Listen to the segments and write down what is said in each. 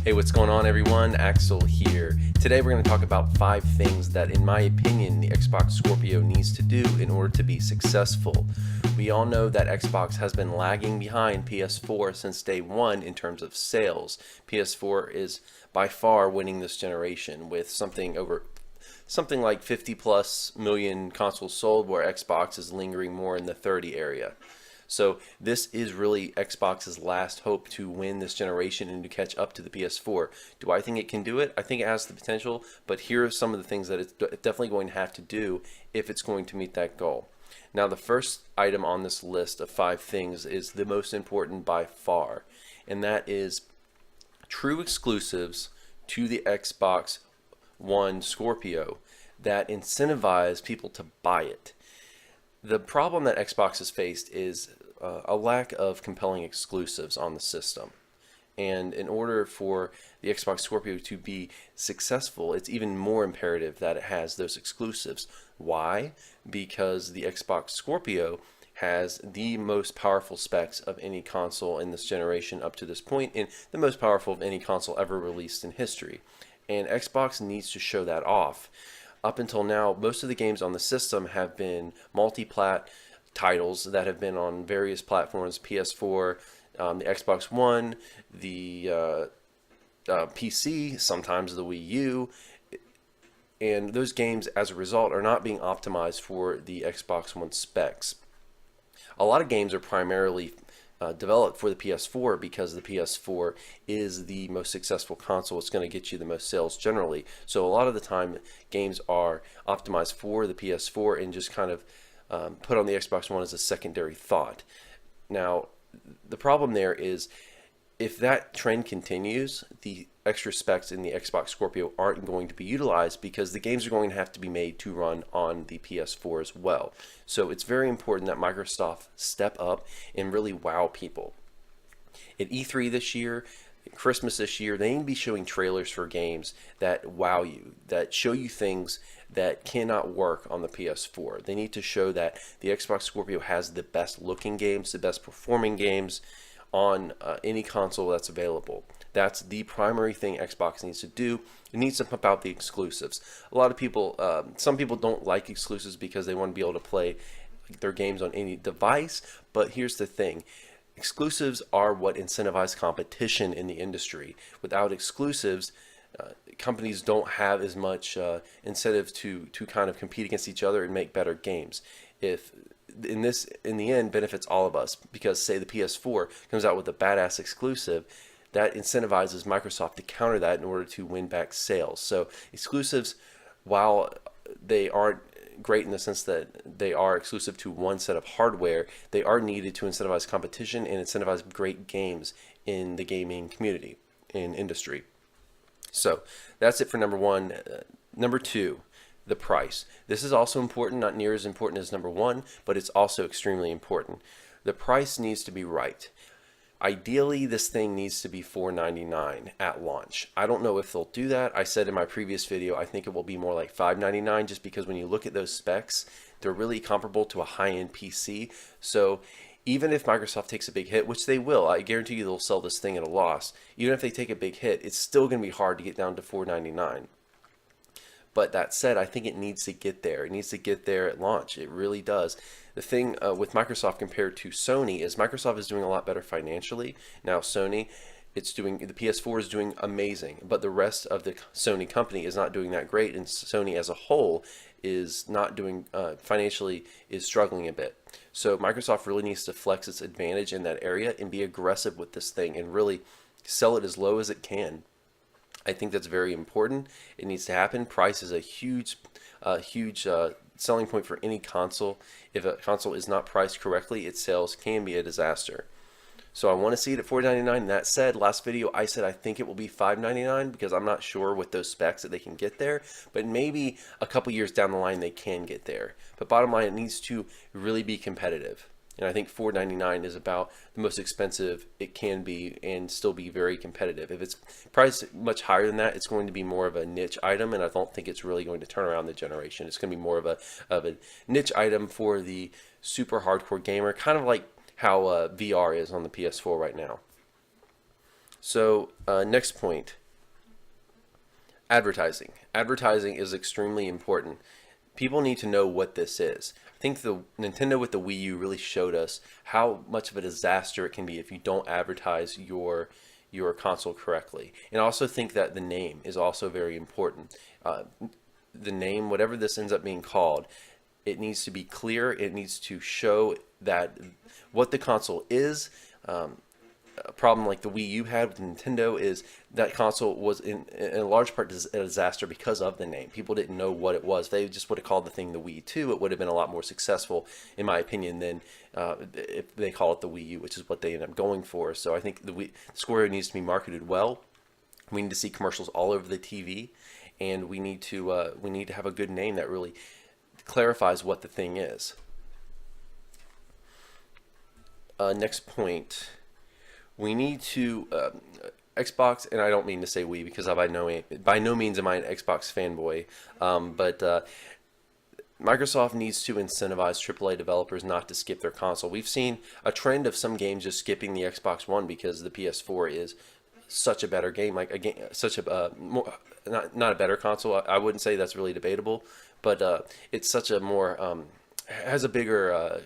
Hey, what's going on, everyone? Axel here. Today we're going to talk about 5 things that, in my opinion, the Xbox Scorpio needs to do in order to be successful. We all know that Xbox has been lagging behind PS4 since day one in terms of sales. PS4 is by far winning this generation with something like 50 plus million consoles sold, where Xbox is lingering more in the 30 area. So this is really Xbox's last hope to win this generation and to catch up to the PS4. Do I think it can do it? I think it has the potential, but here are some of the things that it's definitely going to have to do if it's going to meet that goal. Now, the first item on this list of 5 things is the most important by far, and that is true exclusives to the Xbox One Scorpio that incentivize people to buy it. The problem that Xbox has faced is a lack of compelling exclusives on the system. And in order for the Xbox Scorpio to be successful, it's even more imperative that it has those exclusives. Why? Because the Xbox Scorpio has the most powerful specs of any console in this generation up to this point, and the most powerful of any console ever released in history. And Xbox needs to show that off. Up until now, most of the games on the system have been multi-plat titles that have been on various platforms: PS4, the Xbox One, the PC, sometimes the Wii U. And those games, as a result, are not being optimized for the Xbox One specs. A lot of games are primarily developed for the PS4 because the PS4 is the most successful console. It's going to get you the most sales generally. So a lot of the time, games are optimized for the PS4 and just kind of put on the Xbox One as a secondary thought. Now, the problem there is, if that trend continues, the extra specs in the Xbox Scorpio aren't going to be utilized because the games are going to have to be made to run on the PS4 as well. So it's very important that Microsoft step up and really wow people. At E3 this year, Christmas this year, they need to be showing trailers for games that wow you, that show you things that cannot work on the PS4. They need to show that the Xbox Scorpio has the best looking games, the best performing games on any console that's available. That's the primary thing Xbox needs to do. It needs to pump out the exclusives. A lot of people, some people don't like exclusives because they want to be able to play their games on any device. But here's the thing. Exclusives are what incentivize competition in the industry. Without exclusives, companies don't have as much incentive to kind of compete against each other and make better games. If in the end benefits all of us, because say the PS4 comes out with a badass exclusive, that incentivizes Microsoft to counter that in order to win back sales. So exclusives, while they aren't great in the sense that they are exclusive to one set of hardware, they are needed to incentivize competition and incentivize great games in the gaming community and industry. So that's it for number 1. Number 2, the price. This is also important, not near as important as number 1, but it's also extremely important. The price needs to be right. Ideally, this thing needs to be $4.99 at launch. I don't know if they'll do that. I said in my previous video, I think it will be more like $5.99, just because when you look at those specs, they're really comparable to a high-end PC. So even if Microsoft takes a big hit, which they will, I guarantee you they'll sell this thing at a loss. Even if they take a big hit, it's still going to be hard to get down to $4.99. But that said, I think it needs to get there. It needs to get there at launch. It really does. The thing with Microsoft compared to Sony is Microsoft is doing a lot better financially. Now Sony, the PS4 is doing amazing, but the rest of the Sony company is not doing that great, and Sony as a whole is not doing financially, is struggling a bit. So Microsoft really needs to flex its advantage in that area and be aggressive with this thing and really sell it as low as it can. I think that's very important. It needs to happen. Price is a huge selling point for any console. If a console is not priced correctly, its sales can be a disaster. So I want to see it at $4.99. And that said, last video I said I think it will be $5.99 because I'm not sure with those specs that they can get there. But maybe a couple years down the line they can get there. But bottom line, it needs to really be competitive. And I think $4.99 is about the most expensive it can be and still be very competitive. If it's priced much higher than that, it's going to be more of a niche item, and I don't think it's really going to turn around the generation. It's going to be more of a niche item for the super hardcore gamer, kind of like how VR is on the PS4 right now. So next point, advertising. Advertising is extremely important. People need to know what this is. I think the Nintendo with the Wii U really showed us how much of a disaster it can be if you don't advertise your console correctly. And I also think that the name is also very important. The name, whatever this ends up being called, it needs to be clear. It needs to show that what the console is. A problem like the Wii U had with Nintendo is that console was in a large part a disaster because of the name. People didn't know what it was. They just would have called the thing the Wii 2. It would have been a lot more successful, in my opinion, than if they call it the Wii U, which is what they end up going for. So I think the Scorpio needs to be marketed well. We need to see commercials all over the TV, and we need to have a good name that really clarifies what the thing is. Next point. We need to Xbox, and I don't mean to say we because by no means am I an Xbox fanboy, but Microsoft needs to incentivize AAA developers not to skip their console. We've seen a trend of some games just skipping the Xbox One because the PS4 is such a better game, like a game, such a not a better console. I wouldn't say that's really debatable, but it's such a more has a bigger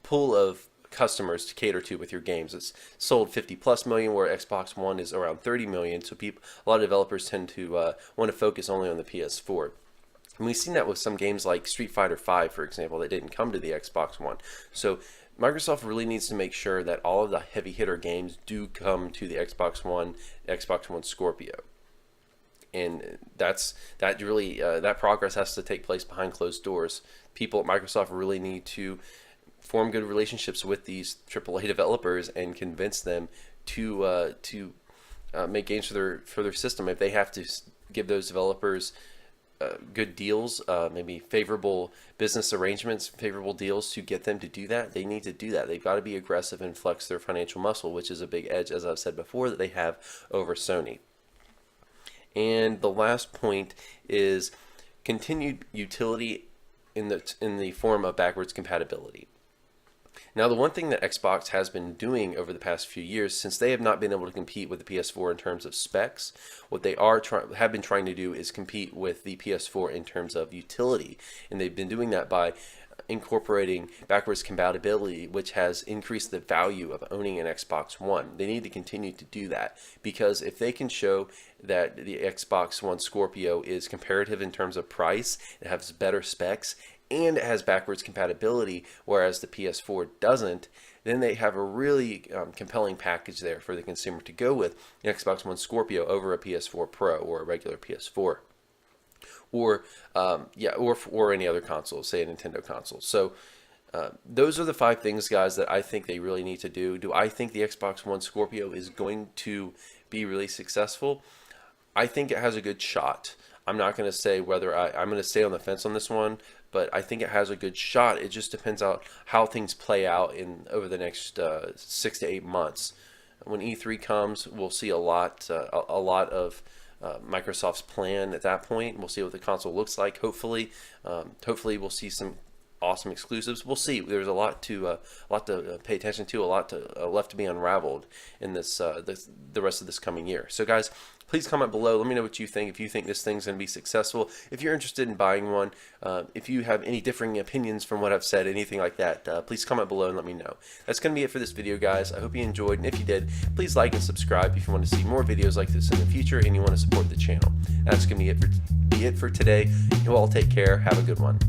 pool of customers to cater to with your games. It's sold 50+ million, where Xbox One is around 30 million. So a lot of developers tend to want to focus only on the PS4. And we've seen that with some games like Street Fighter V, for example, that didn't come to the Xbox One. So Microsoft really needs to make sure that all of the heavy hitter games do come to the Xbox One Scorpio. And that progress has to take place behind closed doors. People at Microsoft really need to form good relationships with these AAA developers and convince them to make games for their system. If they have to give those developers good deals, maybe favorable business arrangements, favorable deals to get them to do that, they need to do that. They've got to be aggressive and flex their financial muscle, which is a big edge, as I've said before, that they have over Sony. And the last point is continued utility in the form of backwards compatibility. Now, the one thing that Xbox has been doing over the past few years, since they have not been able to compete with the PS4 in terms of specs, what they have been trying to do is compete with the PS4 in terms of utility. And they've been doing that by incorporating backwards compatibility, which has increased the value of owning an Xbox One. They need to continue to do that, because if they can show that the Xbox One Scorpio is comparative in terms of price, it has better specs, and it has backwards compatibility, whereas the PS4 doesn't, then they have a really compelling package there for the consumer to go with the Xbox One Scorpio over a PS4 Pro or a regular PS4, or any other console, say a Nintendo console. So those are the 5 things, guys, that I think they really need to do. Do I think the Xbox One Scorpio is going to be really successful? I think it has a good shot. I'm not going to say whether I'm going to stay on the fence on this one, but I think it has a good shot. It just depends on how things play out over the next 6 to 8 months. When E3 comes, we'll see a lot of Microsoft's plan at that point. We'll see what the console looks like. Hopefully we'll see some awesome exclusives. We'll see. There's a lot to pay attention to, a lot left to be unraveled in the rest of this coming year. So, guys, please comment below. Let me know what you think. If you think this thing's going to be successful, if you're interested in buying one, if you have any differing opinions from what I've said, anything like that, please comment below and let me know. That's going to be it for this video, guys. I hope you enjoyed, and if you did, please like and subscribe if you want to see more videos like this in the future and you want to support the channel. That's going to be it for today. You all take care. Have a good one.